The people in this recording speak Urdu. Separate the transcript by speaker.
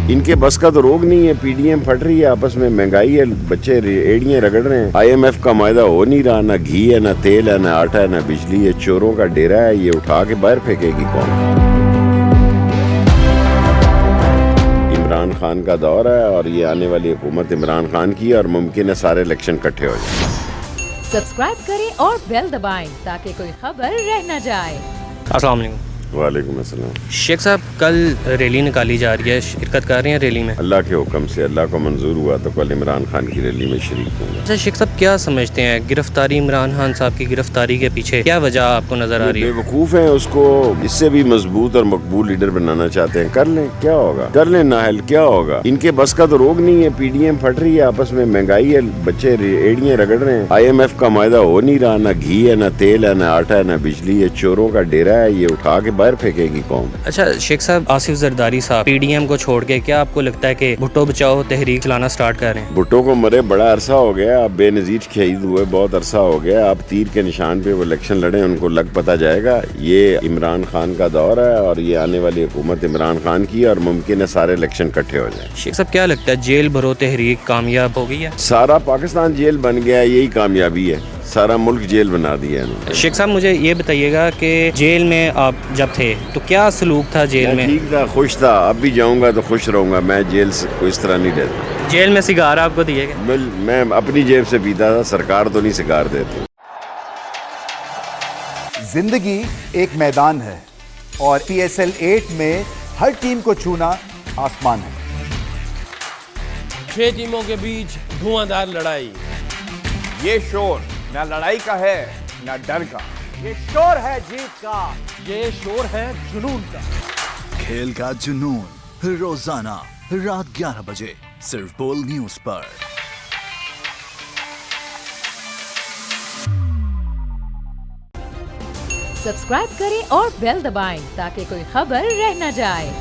Speaker 1: ان کے بس کا تو روگ نہیں ہے، پی ڈی ایم پھٹ رہی ہے، آپس میں مہنگائی ہے، بچے ایڑیاں رگڑ رہے ہیں، آئی ایم ایف کا معاہدہ ہو نہیں رہا، نہ گھی ہے، نہ تیل ہے، نہ آٹا ہے، نہ بجلی ہے، چوروں کا ڈیرا ہے، یہ اٹھا کے باہر پھینکے گی کون؟ عمران خان کا دور ہے اور یہ آنے والی حکومت عمران خان کی ہے اور ممکن ہے سارے الیکشن کٹھے ہو جائیں۔
Speaker 2: سبسکرائب کریں اور بیل دبائیں تاکہ کوئی خبر رہ نہ جائے۔
Speaker 3: السلام علیکم۔
Speaker 1: وعلیکم السلام۔
Speaker 3: شیخ صاحب، کل ریلی نکالی جا رہی ہے، شرکت کر رہے ہیں ریلی میں؟
Speaker 1: اللہ کے حکم سے، اللہ کو منظور ہوا تو کل عمران خان کی ریلی میں شریک ہوں گا۔
Speaker 3: اچھا شیخ صاحب، کیا سمجھتے ہیں گرفتاری عمران خان صاحب کی گرفتاری کے پیچھے کیا وجہ آپ کو نظر آ رہی ہے؟
Speaker 1: بے وقوف ہیں، اس کو اس سے بھی مضبوط اور مقبول لیڈر بنانا چاہتے ہیں، کر لیں، کیا ہوگا؟ کر لیں نااہل، کیا ہوگا؟ ان کے بس کا تو روگ نہیں ہے، پی ڈی ایم پھٹ رہی ہے، آپس میں مہنگائی ہے، بچے ایڑیاں رگڑ رہے ہیں، آئی ایم ایف کا معاہدہ ہو نہیں رہا، نہ گھی ہے، نہ تیل ہے، نہ آٹا ہے، نہ بجلی ہے، چوروں کا ڈیرا ہے، یہ اٹھا کے باہر پھینکے گی قوم۔
Speaker 3: اچھا شیخ صاحب، آصف زرداری صاحب پی ڈی ایم کو چھوڑ کے کیا آپ کو لگتا ہے کہ بھٹو بچاؤ تحریک چلانا سٹارٹ کر رہے ہیں؟
Speaker 1: بھٹو کو مرے بڑا عرصہ ہو گیا، اب بے نظیر شہید ہوئے بہت عرصہ ہو گیا، اب تیر کے نشان پہ وہ الیکشن لڑیں، ان کو لگ پتہ جائے گا۔ یہ عمران خان کا دور ہے اور یہ آنے والی حکومت عمران خان کی ہے اور ممکن ہے سارے الیکشن کٹھے ہو جائیں۔
Speaker 3: شیخ صاحب، کیا لگتا ہے جیل بھرو تحریک کامیاب ہو گئی ہے؟
Speaker 1: سارا پاکستان جیل بن گیا ہے، یہی کامیابی ہے، سارا ملک جیل بنا دیا ہے انہوں نے۔
Speaker 3: شیخ صاحب، مجھے یہ بتائیے گا کہ جیل میں آپ جب تھے تو کیا سلوک تھا جیل میں؟
Speaker 1: ٹھیک تھا، خوش تھا، اب بھی جاؤں گا تو خوش رہوں گا، میں جیل سے کوئی اس طرح نہیں رہتا۔
Speaker 3: جیل میں سگار آپ کو دیے گئے؟
Speaker 1: میں اپنی جیب سے پیتا تھا، سرکار تو نہیں سگار دیتی۔
Speaker 4: زندگی ایک میدان ہے اور پی ایس ایل 8 میں ہر ٹیم کو چھونا آسمان ہے۔
Speaker 5: 6 ٹیموں کے بیچ دھواں دار لڑائی،
Speaker 6: یہ شور نہ لڑائی کا ہے نہ ڈر کا،
Speaker 4: یہ شور ہے جیت کا،
Speaker 5: یہ شور ہے جنون کا۔
Speaker 7: کھیل کا جنون روزانہ رات 11 بجے صرف بول نیوز پر۔
Speaker 2: سبسکرائب کریں اور بیل دبائیں تاکہ کوئی خبر رہ نہ جائے۔